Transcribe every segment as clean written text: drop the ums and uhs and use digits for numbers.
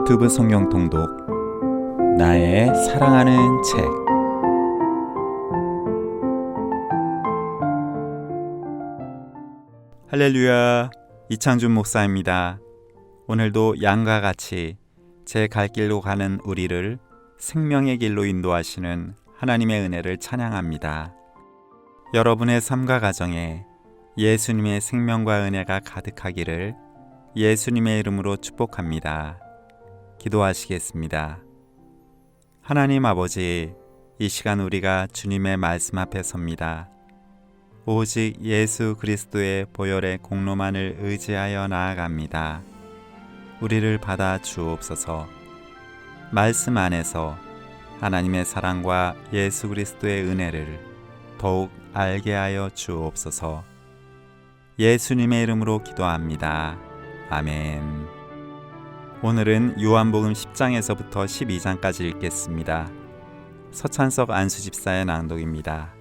유튜브 성경 통독 나의 사랑하는 책. 할렐루야, 이창준 목사입니다. 오늘도 양과 같이 제 갈 길로 가는 우리를 생명의 길로 인도하시는 하나님의 은혜를 찬양합니다. 여러분의 삶과 가정에 예수님의 생명과 은혜가 가득하기를 예수님의 이름으로 축복합니다. 기도하시겠습니다. 하나님 아버지, 이 시간 우리가 주님의 말씀 앞에 섭니다. 오직 예수 그리스도의 보혈의 공로만을 의지하여 나아갑니다. 우리를 받아 주옵소서. 말씀 안에서 하나님의 사랑과 예수 그리스도의 은혜를 더욱 알게 하여 주옵소서. 예수님의 이름으로 기도합니다. 아멘. 오늘은 요한복음 10장에서부터 12장까지 읽겠습니다. 서찬석 안수집사의 낭독입니다.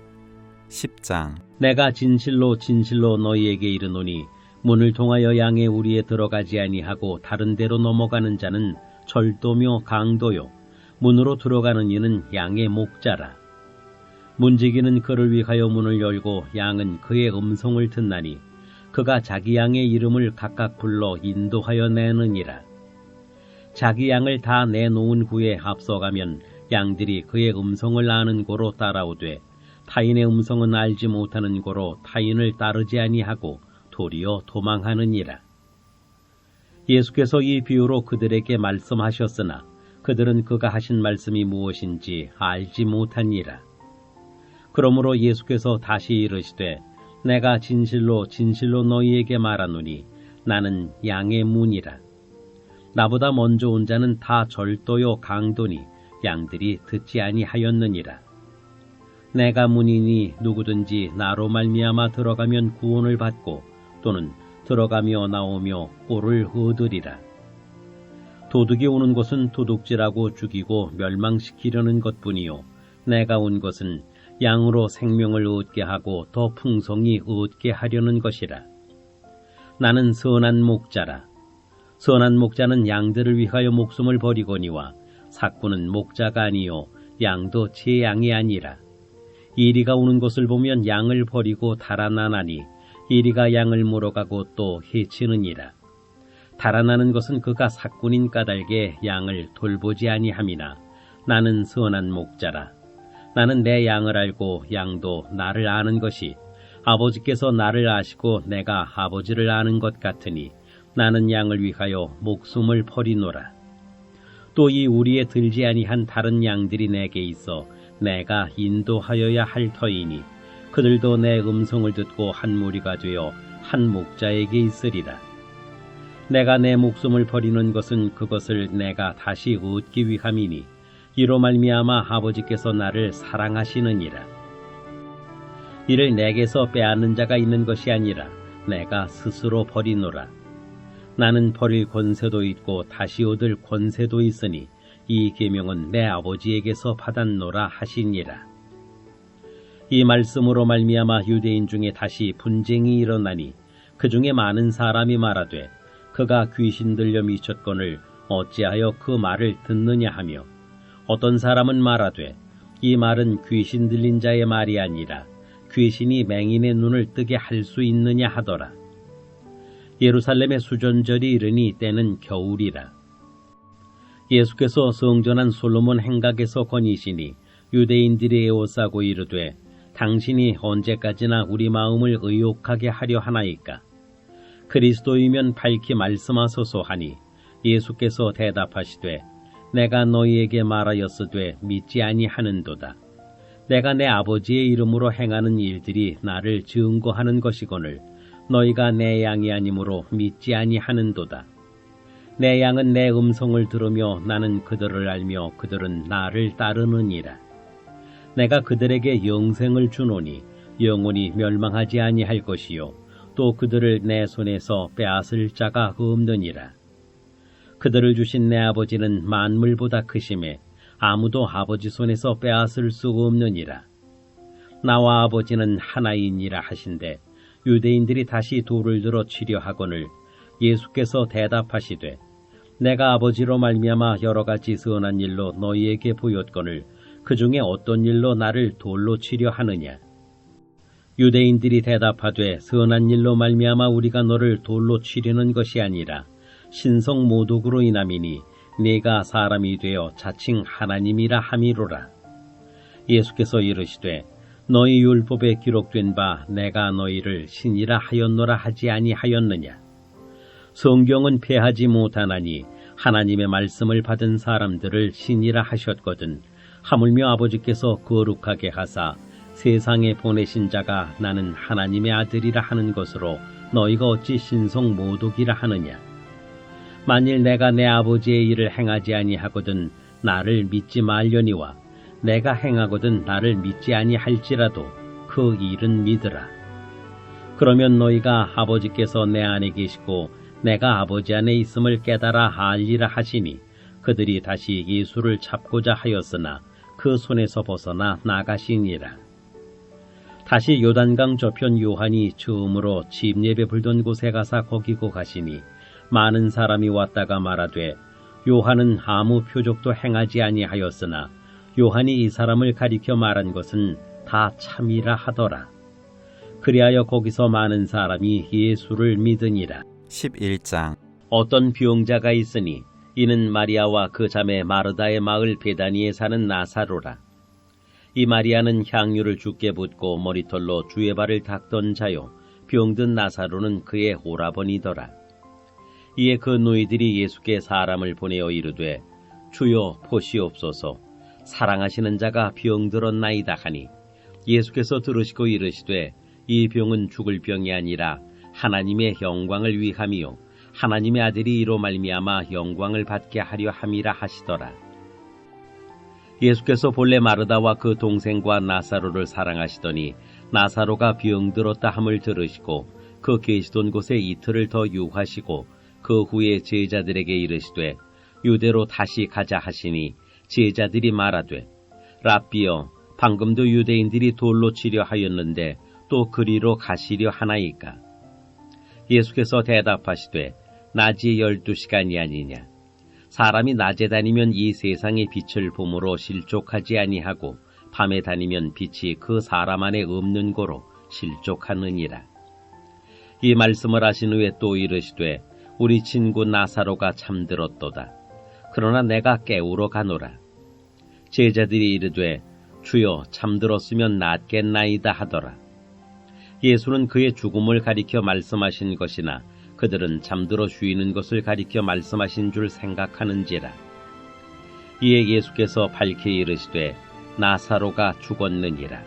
10장. 내가 진실로 진실로 너희에게 이르노니 문을 통하여 양의 우리에 들어가지 아니하고 다른 데로 넘어가는 자는 절도며 강도요 문으로 들어가는 이는 양의 목자라. 문지기는 그를 위하여 문을 열고 양은 그의 음성을 듣나니 그가 자기 양의 이름을 각각 불러 인도하여 내느니라. 자기 양을 다 내놓은 후에 앞서가면 양들이 그의 음성을 아는 고로 따라오되 타인의 음성은 알지 못하는 고로 타인을 따르지 아니하고 도리어 도망하느니라. 예수께서 이 비유로 그들에게 말씀하셨으나 그들은 그가 하신 말씀이 무엇인지 알지 못하니라. 그러므로 예수께서 다시 이르시되 내가 진실로 진실로 너희에게 말하노니 나는 양의 문이라. 나보다 먼저 온 자는 다 절도요 강도니 양들이 듣지 아니하였느니라. 내가 문이니 누구든지 나로 말미암아 들어가면 구원을 받고 또는 들어가며 나오며 꼴을 얻으리라. 도둑이 오는 것은 도둑질하고 죽이고 멸망시키려는 것뿐이요 내가 온 것은 양으로 생명을 얻게 하고 더 풍성히 얻게 하려는 것이라. 나는 선한 목자라. 선한 목자는 양들을 위하여 목숨을 버리거니와 삭구는 목자가 아니요 양도 제 양이 아니라. 이리가 오는 것을 보면 양을 버리고 달아나나니 이리가 양을 몰아가고 또 해치느니라. 달아나는 것은 그가 삭군인 까닭에 양을 돌보지 아니함이나 나는 선한 목자라. 나는 내 양을 알고 양도 나를 아는 것이 아버지께서 나를 아시고 내가 아버지를 아는 것 같으니 나는 양을 위하여 목숨을 버리노라. 또 이 우리에 들지 아니한 다른 양들이 내게 있어 내가 인도하여야 할 터이니 그들도 내 음성을 듣고 한 무리가 되어 한 목자에게 있으리라. 내가 내 목숨을 버리는 것은 그것을 내가 다시 얻기 위함이니 이로 말미암아 아버지께서 나를 사랑하시느니라. 이를 내게서 빼앗는 자가 있는 것이 아니라 내가 스스로 버리노라. 나는 버릴 권세도 있고 다시 얻을 권세도 있으니 이 계명은 내 아버지에게서 받았노라 하시니라. 이 말씀으로 말미암아 유대인 중에 다시 분쟁이 일어나니 그 중에 많은 사람이 말하되 그가 귀신 들려 미쳤거늘 어찌하여 그 말을 듣느냐 하며 어떤 사람은 말하되 이 말은 귀신 들린 자의 말이 아니라 귀신이 맹인의 눈을 뜨게 할 수 있느냐 하더라. 예루살렘의 수전절이 이르니 때는 겨울이라. 예수께서 성전한 솔로몬 행각에서 거니시니 유대인들이 에워싸고 이르되 당신이 언제까지나 우리 마음을 의욕하게 하려 하나이까. 그리스도이면 밝히 말씀하소서 하니 예수께서 대답하시되 내가 너희에게 말하였으되 믿지 아니하는도다. 내가 내 아버지의 이름으로 행하는 일들이 나를 증거하는 것이거늘 너희가 내 양이 아니므로 믿지 아니하는도다. 내 양은 내 음성을 들으며 나는 그들을 알며 그들은 나를 따르느니라. 내가 그들에게 영생을 주노니 영원히 멸망하지 아니할 것이요 또 그들을 내 손에서 빼앗을 자가 없느니라. 그들을 주신 내 아버지는 만물보다 크심에 아무도 아버지 손에서 빼앗을 수 없느니라. 나와 아버지는 하나이니라 하신대 유대인들이 다시 돌을 들어 치려 하거늘 예수께서 대답하시되 내가 아버지로 말미암아 여러 가지 선한 일로 너희에게 보였거늘 그 중에 어떤 일로 나를 돌로 치려 하느냐. 유대인들이 대답하되 선한 일로 말미암아 우리가 너를 돌로 치려는 것이 아니라 신성 모독으로 인함이니 네가 사람이 되어 자칭 하나님이라 함이로라. 예수께서 이르시되 너희 율법에 기록된 바 내가 너희를 신이라 하였노라 하지 아니하였느냐. 성경은 폐하지 못하나니 하나님의 말씀을 받은 사람들을 신이라 하셨거든 하물며 아버지께서 거룩하게 하사 세상에 보내신 자가 나는 하나님의 아들이라 하는 것으로 너희가 어찌 신성 모독이라 하느냐. 만일 내가 내 아버지의 일을 행하지 아니하거든 나를 믿지 말려니와 내가 행하거든 나를 믿지 아니할지라도 그 일은 믿으라. 그러면 너희가 아버지께서 내 안에 계시고 내가 아버지 안에 있음을 깨달아 알리라 하시니 그들이 다시 예수를 잡고자 하였으나 그 손에서 벗어나 나가시니라. 다시 요단강 저편 요한이 처음으로 집 예배 불던 곳에 가사 거기고 가시니 많은 사람이 왔다가 말하되 요한은 아무 표적도 행하지 아니하였으나 요한이 이 사람을 가리켜 말한 것은 다 참이라 하더라. 그리하여 거기서 많은 사람이 예수를 믿으니라. 11장. 어떤 병자가 있으니 이는 마리아와 그 자매 마르다의 마을 베다니에 사는 나사로라. 이 마리아는 향유를 주께 붓고 머리털로 주의 발을 닦던 자요 병든 나사로는 그의 오라버니더라. 이에 그 노이들이 예수께 사람을 보내어 이르되 주여 보시옵소서 사랑하시는 자가 병들었나이다 하니 예수께서 들으시고 이르시되 이 병은 죽을 병이 아니라 하나님의 영광을 위함이요 하나님의 아들이 이로 말미암아 영광을 받게 하려 함이라 하시더라. 예수께서 본래 마르다와 그 동생과 나사로를 사랑하시더니 나사로가 병들었다 함을 들으시고 그 계시던 곳에 이틀을 더 유하시고 그 후에 제자들에게 이르시되 유대로 다시 가자 하시니 제자들이 말하되 랍비여 방금도 유대인들이 돌로 치려 하였는데 또 그리로 가시려 하나이까. 예수께서 대답하시되 낮이 12시간이 아니냐. 사람이 낮에 다니면 이 세상의 빛을 봄으로 실족하지 아니하고 밤에 다니면 빛이 그 사람 안에 없는 고로 실족하느니라. 이 말씀을 하신 후에 또 이르시되 우리 친구 나사로가 잠들었도다. 그러나 내가 깨우러 가노라. 제자들이 이르되 주여 잠들었으면 낫겠나이다 하더라. 예수는 그의 죽음을 가리켜 말씀하신 것이나 그들은 잠들어 쉬는 것을 가리켜 말씀하신 줄 생각하는지라. 이에 예수께서 밝히 이르시되 나사로가 죽었느니라.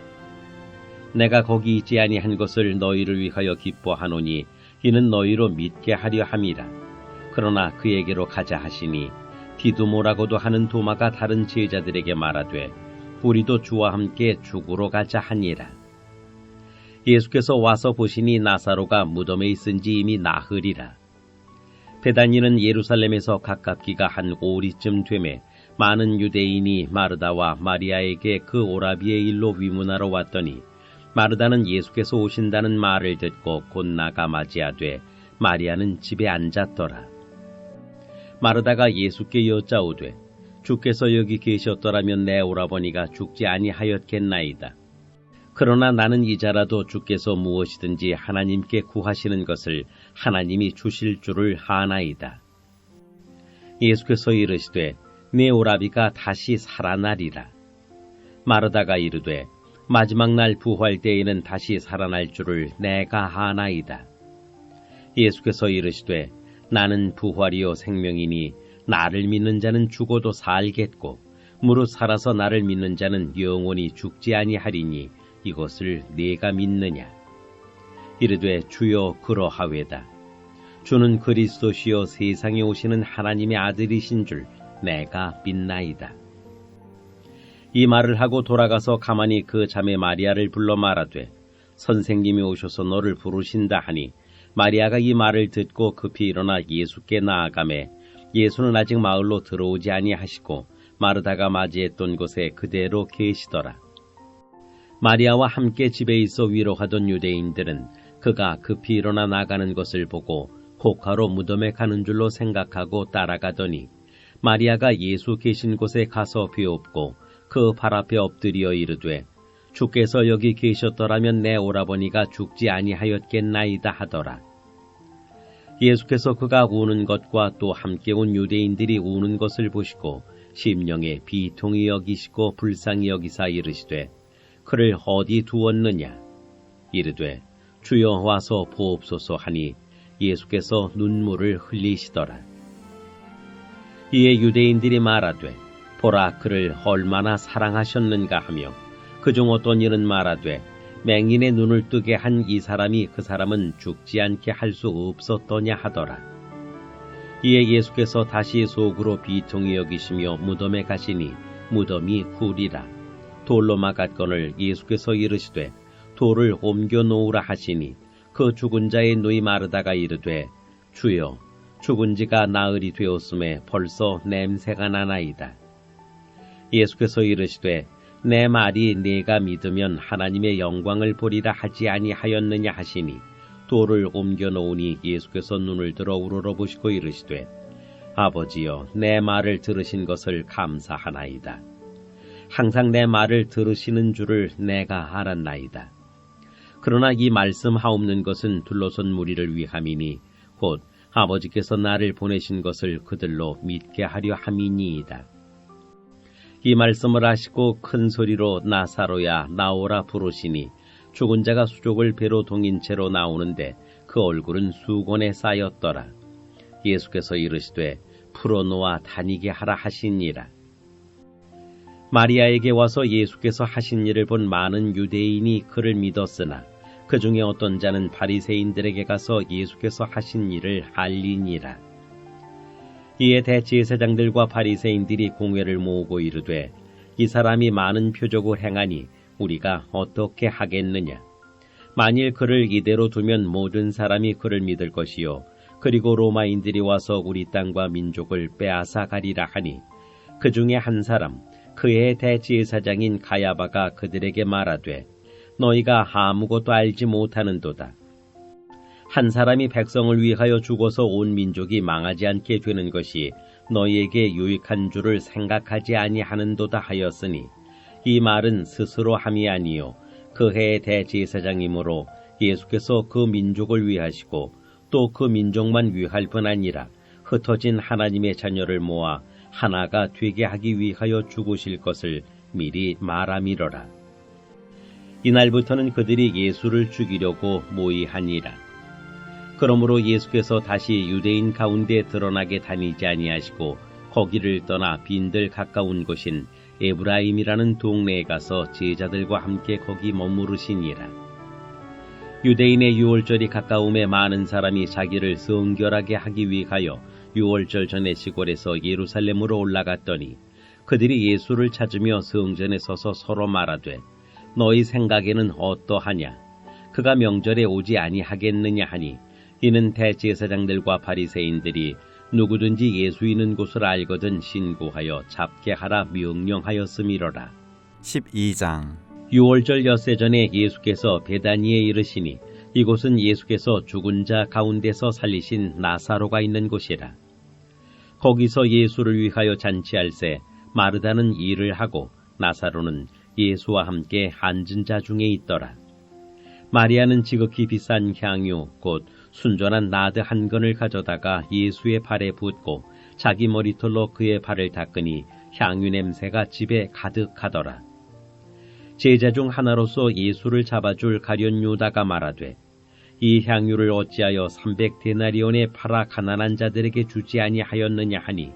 내가 거기 있지 아니한 것을 너희를 위하여 기뻐하노니 이는 너희로 믿게 하려 함이라. 그러나 그에게로 가자 하시니 디두모라고도 하는 도마가 다른 제자들에게 말하되 우리도 주와 함께 죽으러 가자 하니라. 예수께서 와서 보시니 나사로가 무덤에 있은지 이미 나흘이라. 베다니는 예루살렘에서 가깝기가 한 오리쯤 되매 많은 유대인이 마르다와 마리아에게 그 오라비의 일로 위문하러 왔더니 마르다는 예수께서 오신다는 말을 듣고 곧 나가 맞이하되 마리아는 집에 앉았더라. 마르다가 예수께 여짜오되 주께서 여기 계셨더라면 내 오라버니가 죽지 아니하였겠나이다. 그러나 나는 이자라도 주께서 무엇이든지 하나님께 구하시는 것을 하나님이 주실 줄을 아나이다. 예수께서 이르시되 내 오라비가 다시 살아나리라. 마르다가 이르되 마지막 날 부활 때에는 다시 살아날 줄을 내가 아나이다. 예수께서 이르시되 나는 부활이요 생명이니 나를 믿는 자는 죽어도 살겠고 무릇 살아서 나를 믿는 자는 영원히 죽지 아니하리니 이것을 네가 믿느냐. 이르되 주여 그러하외다. 주는 그리스도시요 세상에 오시는 하나님의 아들이신 줄 내가 믿나이다. 이 말을 하고 돌아가서 가만히 그 자매 마리아를 불러 말하되 선생님이 오셔서 너를 부르신다 하니 마리아가 이 말을 듣고 급히 일어나 예수께 나아가매 예수는 아직 마을로 들어오지 아니하시고 마르다가 맞이했던 곳에 그대로 계시더라. 마리아와 함께 집에 있어 위로하던 유대인들은 그가 급히 일어나 나가는 것을 보고 호카로 무덤에 가는 줄로 생각하고 따라가더니 마리아가 예수 계신 곳에 가서 배웁고 그 발 앞에 엎드려 이르되 주께서 여기 계셨더라면 내 오라버니가 죽지 아니하였겠나이다 하더라. 예수께서 그가 우는 것과 또 함께 온 유대인들이 우는 것을 보시고 심령에 비통히 여기시고 불쌍히 여기사 이르시되 그를 어디 두었느냐. 이르되 주여 와서 보옵소서 하니 예수께서 눈물을 흘리시더라. 이에 유대인들이 말하되 보라 그를 얼마나 사랑하셨는가 하며 그중 어떤 이는 말하되 맹인의 눈을 뜨게 한 이 사람이 그 사람은 죽지 않게 할 수 없었더냐 하더라. 이에 예수께서 다시 속으로 비통히 여기시며 무덤에 가시니 무덤이 굴이라. 돌로 막았거늘 예수께서 이르시되 돌을 옮겨 놓으라 하시니 그 죽은 자의 누이 마르다가 이르되 주여 죽은 지가 나흘이 되었음에 벌써 냄새가 나나이다. 예수께서 이르시되 내 말이 네가 믿으면 하나님의 영광을 보리라 하지 아니하였느냐 하시니 돌을 옮겨 놓으니 예수께서 눈을 들어 우러러보시고 이르시되 아버지여 내 말을 들으신 것을 감사하나이다. 항상 내 말을 들으시는 줄을 내가 알았나이다. 그러나 이 말씀하옵는 것은 둘러선 무리를 위함이니 곧 아버지께서 나를 보내신 것을 그들로 믿게 하려 함이니이다. 이 말씀을 하시고 큰 소리로 나사로야 나오라 부르시니 죽은 자가 수족을 배로 동인 채로 나오는데 그 얼굴은 수건에 쌓였더라. 예수께서 이르시되 풀어놓아 다니게 하라 하시니라. 마리아에게 와서 예수께서 하신 일을 본 많은 유대인이 그를 믿었으나 그 중에 어떤 자는 바리새인들에게 가서 예수께서 하신 일을 알리니라. 이에 대제사장들과 바리새인들이 공회를 모으고 이르되 이 사람이 많은 표적을 행하니 우리가 어떻게 하겠느냐. 만일 그를 이대로 두면 모든 사람이 그를 믿을 것이요 그리고 로마인들이 와서 우리 땅과 민족을 빼앗아 가리라 하니 그 중에 한 사람 그의 대제사장인 가야바가 그들에게 말하되 너희가 아무것도 알지 못하는도다. 한 사람이 백성을 위하여 죽어서 온 민족이 망하지 않게 되는 것이 너희에게 유익한 줄을 생각하지 아니하는도다 하였으니 이 말은 스스로 함이 아니요 그 해의 대제사장이므로 예수께서 그 민족을 위하시고 또 그 민족만 위할 뿐 아니라 흩어진 하나님의 자녀를 모아 하나가 되게 하기 위하여 죽으실 것을 미리 말함이로라. 이날부터는 그들이 예수를 죽이려고 모의하니라. 그러므로 예수께서 다시 유대인 가운데 드러나게 다니지 아니하시고 거기를 떠나 빈들 가까운 곳인 에브라임이라는 동네에 가서 제자들과 함께 거기 머무르시니라. 유대인의 유월절이 가까움에 많은 사람이 자기를 성결하게 하기 위하여 유월절 전에 시골에서 예루살렘으로 올라갔더니 그들이 예수를 찾으며 성전에 서서 서로 말하되 너희 생각에는 어떠하냐? 그가 명절에 오지 아니하겠느냐 하니 이는 대제사장들과 바리새인들이 누구든지 예수 있는 곳을 알거든 신고하여 잡게 하라 명령하였음이로라. 12장 유월절 엿새 전에 예수께서 베다니에 이르시니 이곳은 예수께서 죽은 자 가운데서 살리신 나사로가 있는 곳이라. 거기서 예수를 위하여 잔치할새 마르다는 일을 하고 나사로는 예수와 함께 앉은 자 중에 있더라. 마리아는 지극히 비싼 향유 곧 순전한 나드 한 건을 가져다가 예수의 발에 붓고 자기 머리털로 그의 발을 닦으니 향유 냄새가 집에 가득하더라. 제자 중 하나로서 예수를 잡아줄 가룟 유다가 말하되 이 향유를 어찌하여 300데나리온에 팔아 가난한 자들에게 주지 아니하였느냐 하니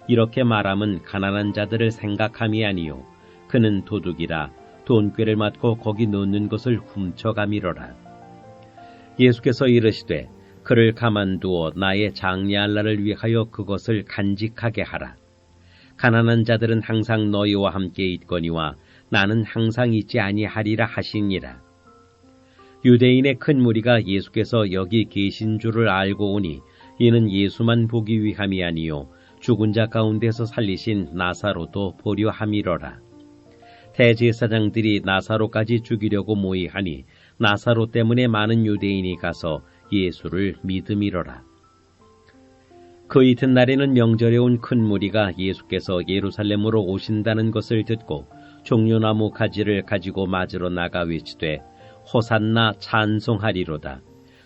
이렇게 말함은 가난한 자들을 생각함이 아니요 그는 도둑이라 돈꾀를 맞고 거기 넣는 것을 훔쳐가미로라. 예수께서 이르시되 그를 가만두어 나의 장래할 날을 위하여 그것을 간직하게 하라. 가난한 자들은 항상 너희와 함께 있거니와 나는 항상 있지 아니하리라 하시니라. 유대인의 큰 무리가 예수께서 여기 계신 줄을 알고 오니 이는 예수만 보기 위함이 아니요 죽은 자 가운데서 살리신 나사로도 보려 함이로라. 대제사장들이 나사로까지 죽이려고 모의하니 나사로 때문에 많은 유대인이 가서 예수를 믿음이로라. 그 이튿날에는 명절에 온 큰 무리가 예수께서 예루살렘으로 오신다는 것을 듣고 종려나무 가지를 가지고 맞으러 나가 외치되 호산나 찬송하리로다.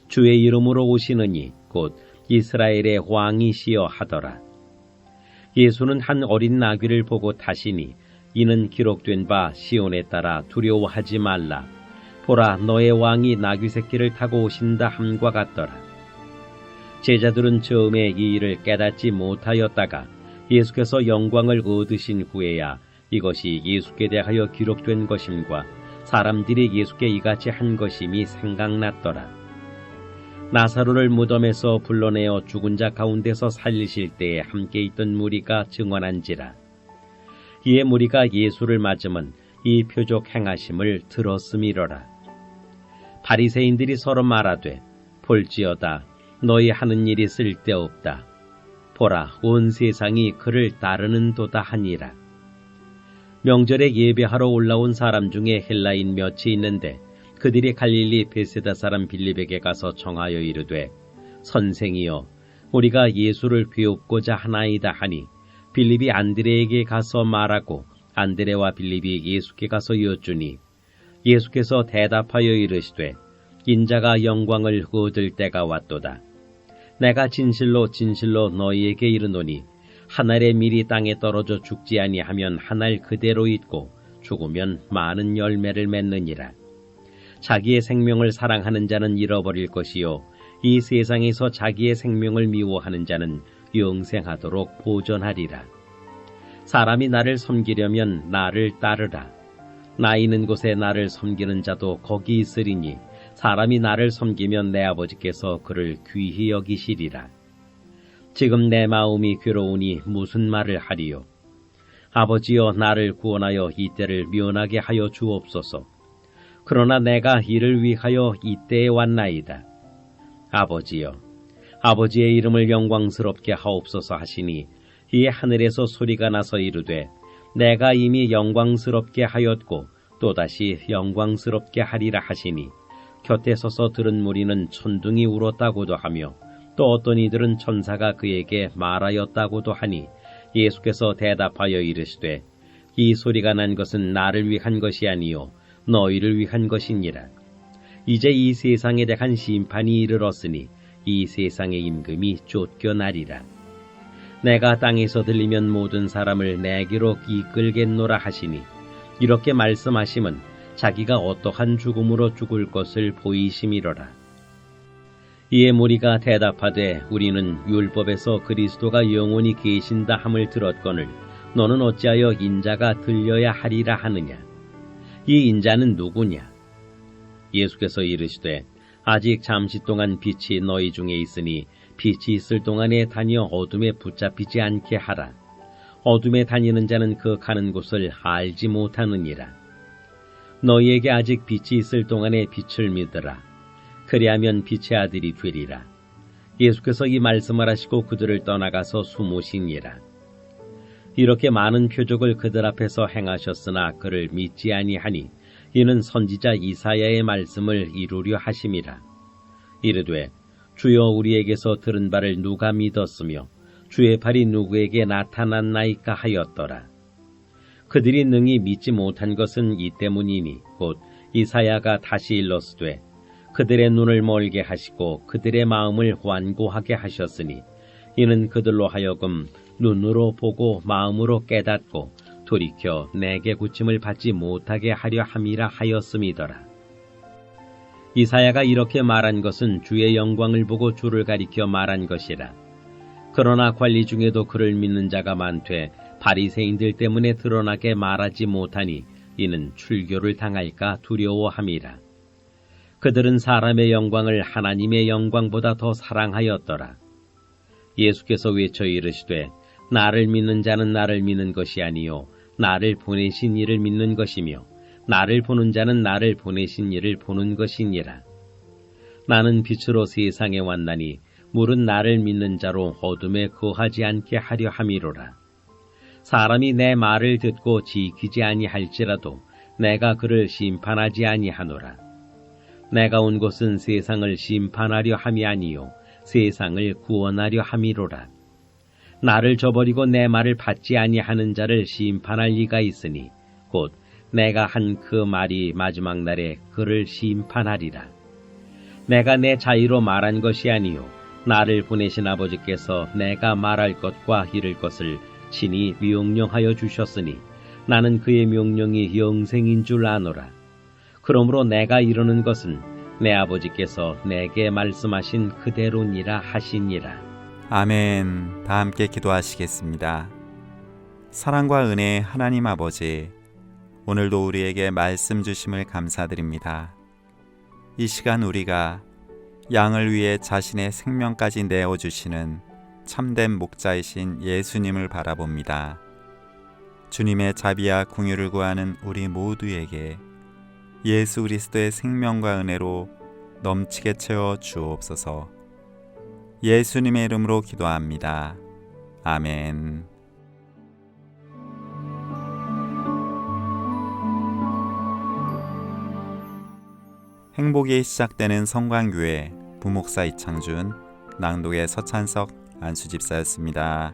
주의 이름으로 오시느니 곧 이스라엘의 왕이시여 하더라. 예수는 한 어린 나귀를 보고 타시니 이는 기록된 바 시온에 따라 두려워하지 말라. 보라 너의 왕이 나귀 새끼를 타고 오신다 함과 같더라. 제자들은 처음에 이 일을 깨닫지 못하였다가 예수께서 영광을 얻으신 후에야 이것이 예수께 대하여 기록된 것임과 사람들이 예수께 이같이 한 것임이 생각났더라. 나사로를 무덤에서 불러내어 죽은 자 가운데서 살리실 때에 함께 있던 무리가 증언한지라. 이에 무리가 예수를 맞으면 이 표적 행하심을 들었음이로라. 바리새인들이 서로 말하되 볼지어다 너희 하는 일이 쓸데없다. 보라 온 세상이 그를 따르는도다 하니라. 명절에 예배하러 올라온 사람 중에 헬라인 몇이 있는데 그들이 갈릴리 베세다 사람 빌립에게 가서 청하여 이르되 선생이여 우리가 예수를 배웁고자 하나이다 하니 빌립이 안드레에게 가서 말하고 안드레와 빌립이 예수께 가서 여쭈니 예수께서 대답하여 이르시되 인자가 영광을 얻을 때가 왔도다. 내가 진실로 진실로 너희에게 이르노니 한 알의 밀이 땅에 떨어져 죽지 아니하면 한 알 그대로 있고 죽으면 많은 열매를 맺느니라. 자기의 생명을 사랑하는 자는 잃어버릴 것이요 이 세상에서 자기의 생명을 미워하는 자는 영생하도록 보존하리라. 사람이 나를 섬기려면 나를 따르라. 나 있는 곳에 나를 섬기는 자도 거기 있으리니 사람이 나를 섬기면 내 아버지께서 그를 귀히 여기시리라. 지금 내 마음이 괴로우니 무슨 말을 하리요. 아버지여 나를 구원하여 이 때를 면하게 하여 주옵소서. 그러나 내가 이를 위하여 이때에 왔나이다. 아버지여 아버지의 이름을 영광스럽게 하옵소서 하시니 이에 하늘에서 소리가 나서 이르되 내가 이미 영광스럽게 하였고 또다시 영광스럽게 하리라 하시니 곁에 서서 들은 무리는 천둥이 울었다고도 하며 또 어떤 이들은 천사가 그에게 말하였다고도 하니 예수께서 대답하여 이르시되 이 소리가 난 것은 나를 위한 것이 아니요 너희를 위한 것이니라. 이제 이 세상에 대한 심판이 이르렀으니 이 세상의 임금이 쫓겨나리라. 내가 땅에서 들리면 모든 사람을 내게로 이끌겠노라 하시니 이렇게 말씀하심은 자기가 어떠한 죽음으로 죽을 것을 보이심이로라. 이에 무리가 대답하되 우리는 율법에서 그리스도가 영원히 계신다 함을 들었거늘 너는 어찌하여 인자가 들려야 하리라 하느냐. 이 인자는 누구냐. 예수께서 이르시되 아직 잠시 동안 빛이 너희 중에 있으니 빛이 있을 동안에 다니어 어둠에 붙잡히지 않게 하라. 어둠에 다니는 자는 그 가는 곳을 알지 못하느니라. 너희에게 아직 빛이 있을 동안에 빛을 믿으라. 그리하면 빛의 아들이 되리라. 예수께서 이 말씀을 하시고 그들을 떠나가서 숨으시니라. 이렇게 많은 표적을 그들 앞에서 행하셨으나 그를 믿지 아니하니 이는 선지자 이사야의 말씀을 이루려 하심이라. 이르되 주여 우리에게서 들은 바를 누가 믿었으며 주의 팔이 누구에게 나타났나이까 하였더라. 그들이 능히 믿지 못한 것은 이 때문이니 곧 이사야가 다시 일렀으되 그들의 눈을 멀게 하시고 그들의 마음을 완고하게 하셨으니 이는 그들로 하여금 눈으로 보고 마음으로 깨닫고 돌이켜 내게 고침을 받지 못하게 하려 함이라 하였음이더라. 이사야가 이렇게 말한 것은 주의 영광을 보고 주를 가리켜 말한 것이라. 그러나 관리 중에도 그를 믿는 자가 많되 바리새인들 때문에 드러나게 말하지 못하니 이는 출교를 당할까 두려워함이라. 그들은 사람의 영광을 하나님의 영광보다 더 사랑하였더라. 예수께서 외쳐 이르시되 나를 믿는 자는 나를 믿는 것이 아니요 나를 보내신 이를 믿는 것이며 나를 보는 자는 나를 보내신 이를 보는 것이니라. 나는 빛으로 세상에 왔나니 물은 나를 믿는 자로 어둠에 거하지 않게 하려 함이로라. 사람이 내 말을 듣고 지키지 아니할지라도 내가 그를 심판하지 아니하노라. 내가 온 곳은 세상을 심판하려 함이 아니요 세상을 구원하려 함이로라. 나를 저버리고 내 말을 받지 아니하는 자를 심판할 리가 있으니 곧 내가 한 그 말이 마지막 날에 그를 심판하리라. 내가 내 자의로 말한 것이 아니요 나를 보내신 아버지께서 내가 말할 것과 이를 것을 친히 명령하여 주셨으니 나는 그의 명령이 영생인 줄 아노라. 그러므로 내가 이루는 것은 내 아버지께서 내게 말씀하신 그대로니라 하시니라. 아멘. 다 함께 기도하시겠습니다. 사랑과 은혜의 하나님 아버지, 오늘도 우리에게 말씀 주심을 감사드립니다. 이 시간 우리가 양을 위해 자신의 생명까지 내어주시는 참된 목자이신 예수님을 바라봅니다. 주님의 자비와 긍휼을 구하는 우리 모두에게 예수 그리스도의 생명과 은혜로 넘치게 채워 주옵소서. 예수님의 이름으로 기도합니다. 아멘. 행복이 시작되는 성광교회 부목사 이창준, 낭독의 서찬석 안수집사였습니다.